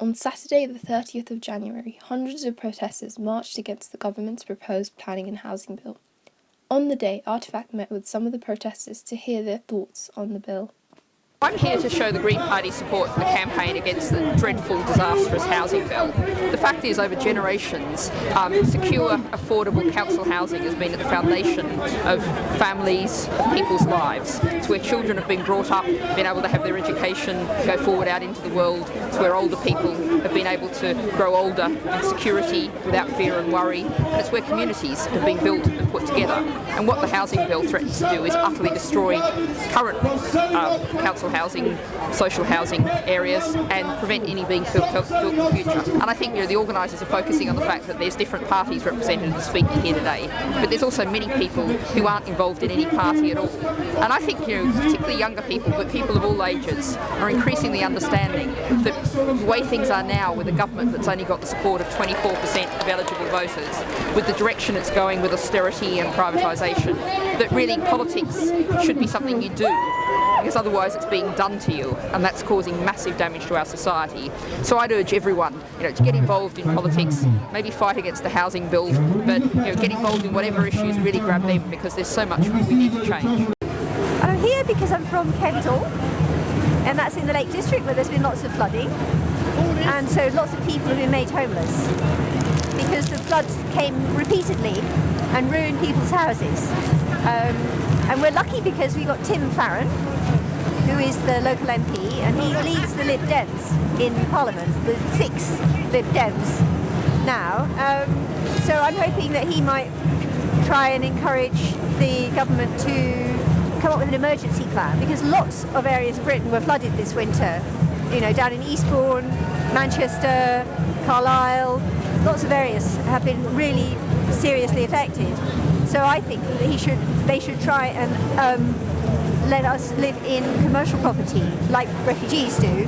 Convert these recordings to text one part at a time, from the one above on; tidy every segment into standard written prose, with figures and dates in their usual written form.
On Saturday, the 30th of January, hundreds of protesters marched against the government's proposed planning and housing bill. On the day, Artefact met with some of the protesters to hear their thoughts on the bill. I'm here to show the Green Party's support for the campaign against the dreadful, disastrous housing bill. The fact is, over generations, secure, affordable council housing has been at the foundation of families, of people's lives. It's where children have been brought up, been able to have their education, go forward out into the world. It's where older people have been able to grow older in security without fear and worry. And it's where communities have been built and put together. And what the housing bill threatens to do is utterly destroy current council housing, social housing areas and prevent any being built in the future. And I think the organisers are focusing on the fact that there's different parties represented in speaking here today, but there's also many people who aren't involved in any party at all. And I think particularly younger people, but people of all ages, are increasingly understanding that the way things are now with a government that's only got the support of 24% of eligible voters, with the direction it's going with austerity and privatisation, that really politics should be something you do, because otherwise it's being done to you, and that's causing massive damage to our society. So I'd urge everyone, to get involved in politics, maybe fight against the housing bill, but get involved in whatever issues really grab them, because there's so much we need to change. I'm here because I'm from Kendal, and that's in the Lake District where there's been lots of flooding, and so lots of people have been made homeless because the floods came repeatedly and ruined people's houses. And we're lucky because we got Tim Farron, who is the local MP, and he leads the Lib Dems in Parliament, the 6 Lib Dems now. So I'm hoping that he might try and encourage the government to come up with an emergency plan, because lots of areas of Britain were flooded this winter. Down in Eastbourne, Manchester, Carlisle, lots of areas have been really seriously affected. So I think that they should try and let us live in commercial property like refugees do,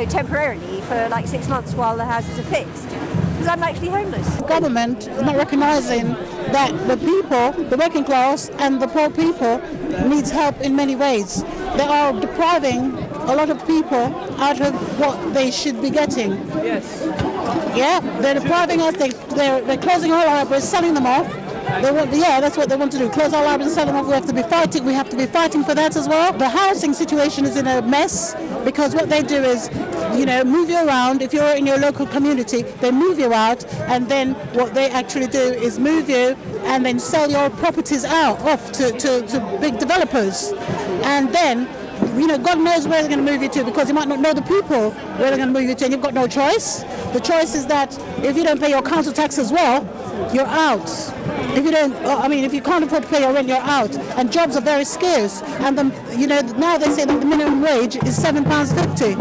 temporarily for like 6 months while the houses are fixed. Because I'm actually homeless. The government is not recognising that the people, the working class and the poor people needs help in many ways. They are depriving a lot of people out of what they should be getting. Yes. Yeah, they're depriving us, they're closing all our libraries, selling them off. That's what they want to do, close our libraries and sell them off. We have to be fighting for that as well. The housing situation is in a mess because what they do is, move you around. If you're in your local community, they move you out, and then what they actually do is move you and then sell your properties off to big developers. And then, God knows where they're going to move you to, because you might not know the people where they're going to move you to, and you've got no choice. The choice is that if you don't pay your council tax as well, you're out. If you can't afford to pay your rent, you're out. And jobs are very scarce. And now they say that the minimum wage is £7.50.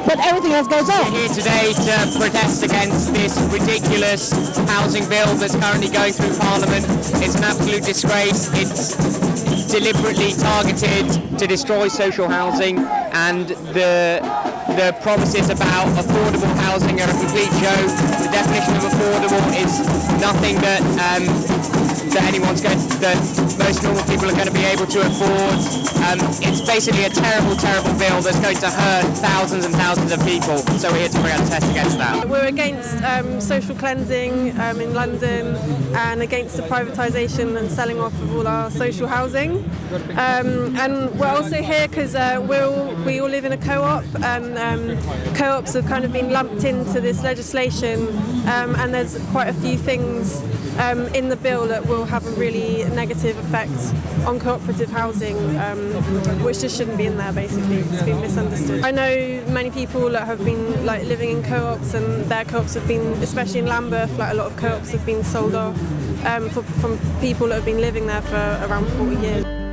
But everything else goes up. We're here today to protest against this ridiculous housing bill that's currently going through Parliament. It's an absolute disgrace. It's deliberately targeted to destroy social housing, and the promises about affordable housing are a complete joke. The definition of affordable is nothing that most normal people are going to be able to afford. It's basically a terrible, terrible bill that's going to hurt thousands and thousands of people. So we're here to protest against that. We're against social cleansing in London, and against the privatisation and selling off of all our social housing. And we're also here because we all live in a co-op, and co-ops have kind of been lumped into this legislation, and there's quite a few things in the bill that will have a really negative effect on cooperative housing, which just shouldn't be in there. Basically, it's been misunderstood. I know many people that have been living in co-ops, and their co-ops have been, especially in Lambeth, a lot of co-ops have been sold off from people that have been living there for around 40 years.